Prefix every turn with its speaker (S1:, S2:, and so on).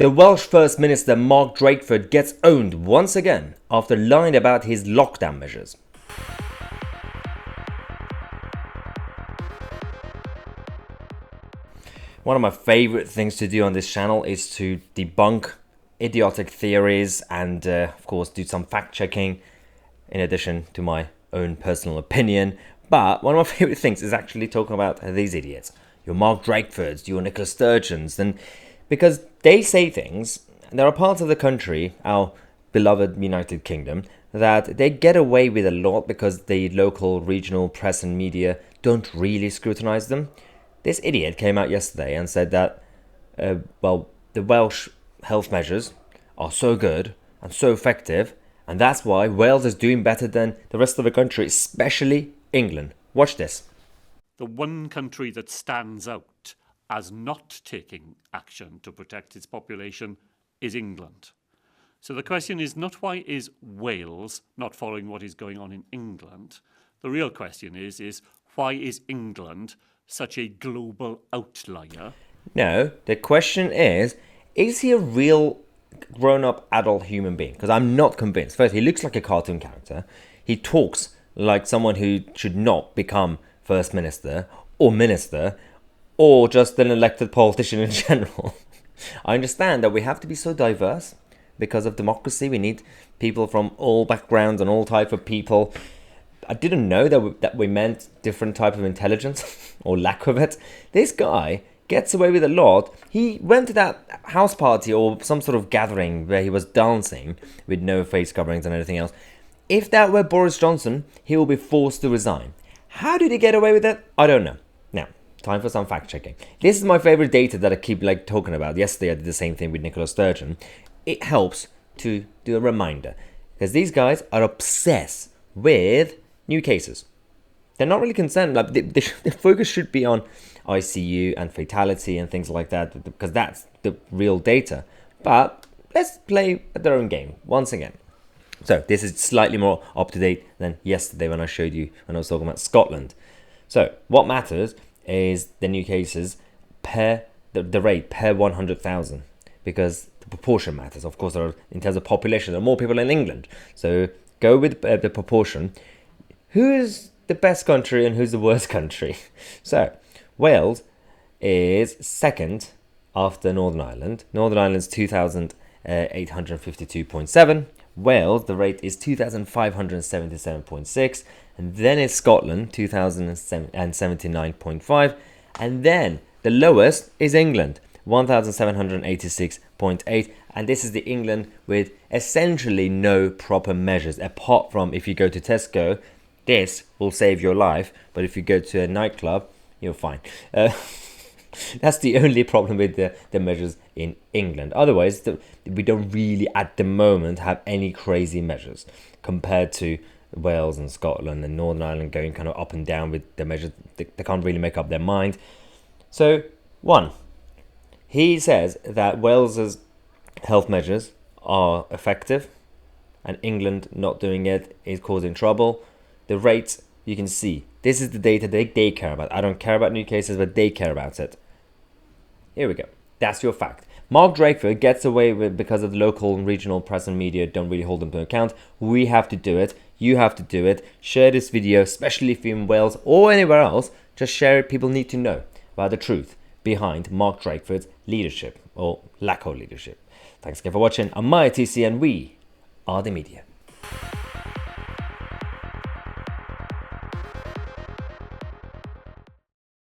S1: The Welsh First Minister Mark Drakeford gets owned once again after lying about his lockdown measures. One of my favourite things to do on this channel is to debunk idiotic theories and, of course, do some fact-checking in addition to my own personal opinion. But one of my favourite things is actually talking about these idiots. Your Mark Drakefords, your Nicola Sturgeons, and because they say things, there are parts of the country, our beloved United Kingdom, that they get away with a lot because the local, regional press and media don't really scrutinise them. This idiot came out yesterday and said that, the Welsh health measures are so good and so effective, and that's why Wales is doing better than the rest of the country, especially England. Watch this.
S2: The one country that stands out as not taking action to protect its population is England. So the question is not why is Wales not following what is going on in England? The real question is why is England such a global outlier?
S1: No, the question is he a real grown-up adult human being? Because I'm not convinced. First, he looks like a cartoon character. He talks like someone who should not become First Minister or Minister or just an elected politician in general. I understand that we have to be so diverse because of democracy. We need people from all backgrounds and all type of people. I didn't know that we meant different type of intelligence or lack of it. This guy gets away with a lot. He went to that house party or some sort of gathering where he was dancing with no face coverings and anything else. If that were Boris Johnson, he will be forced to resign. How did he get away with that? I don't know. Now, time for some fact checking. This is my favorite data that I keep talking about. Yesterday I did the same thing with Nicola Sturgeon. It helps to do a reminder because these guys are obsessed with new cases. They're not really concerned. The focus should be on ICU and fatality and things like that because that's the real data. But let's play at their own game once again. So this is slightly more up to date than yesterday when I showed you when I was talking about Scotland. So what matters is the new cases per the rate per 100,000 because the proportion matters. Of course, in terms of population, there are more people in England. So go with the proportion. Who is the best country and who's the worst country? So Wales is second after Northern Ireland. Northern Ireland's 2,852.7. Wales, the rate is 2,577.6, and then it's Scotland, 2,079.5, and then the lowest is England, 1,786.8, and this is the England with essentially no proper measures, apart from if you go to Tesco, this will save your life, but if you go to a nightclub, you're fine. That's the only problem with the measures in England. Otherwise, we don't really at the moment have any crazy measures compared to Wales and Scotland and Northern Ireland going kind of up and down with the measures. They can't really make up their mind. So, one, he says that Wales's health measures are effective and England not doing it is causing trouble. The rates, you can see, this is the data they care about. I don't care about new cases, but they care about it. Here we go. That's your fact. Mark Drakeford gets away with because of the local and regional press and media don't really hold him to account. We have to do it. You have to do it. Share this video, especially if you're in Wales or anywhere else. Just share it. People need to know about the truth behind Mark Drakeford's leadership or lack of leadership. Thanks again for watching. I'm Tousi and we are the media.